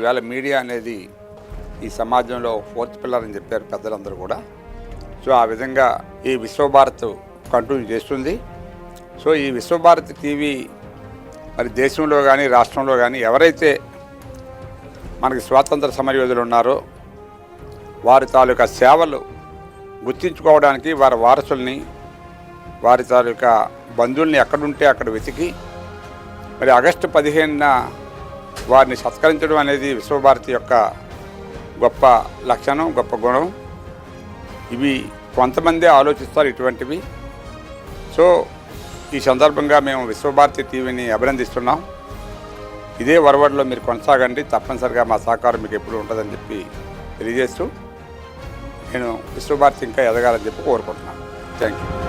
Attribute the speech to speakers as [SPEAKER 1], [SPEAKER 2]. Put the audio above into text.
[SPEAKER 1] ఈవేళ మీడియా అనేది ఈ సమాజంలో ఫోర్త్ పిల్లర్ అని చెప్పారు పెద్దలందరూ కూడా. సో ఆ విధంగా ఈ విశ్వభారత్ కంటిన్యూ చేస్తుంది. సో ఈ విశ్వభారత్ టీవీ మరి దేశంలో కానీ రాష్ట్రంలో కానీ ఎవరైతే మనకి స్వాతంత్ర సమరయోధులు ఉన్నారో వారి తాలూకా సేవలు గుర్తించుకోవడానికి వారి వారసుల్ని వారి తాలూకా బంధువుల్ని ఎక్కడుంటే అక్కడ వెతికి మరి ఆగస్టు 15న వారిని సత్కరించడం అనేది విశ్వభారతి యొక్క గొప్ప లక్షణం, గొప్ప గుణం. ఇవి కొంతమందే ఆలోచిస్తారు ఇటువంటివి. సో ఈ సందర్భంగా మేము విశ్వభారతి టీవీని అభినందిస్తున్నాం. ఇదే వరవడిలో మీరు కొనసాగండి, తప్పనిసరిగా మా సహకారం మీకు ఎప్పుడు ఉంటుందని చెప్పి తెలియజేస్తూ నేను విశ్వభారతి ఇంకా ఎదగాలని చెప్పి కోరుకుంటున్నాను. Thank you.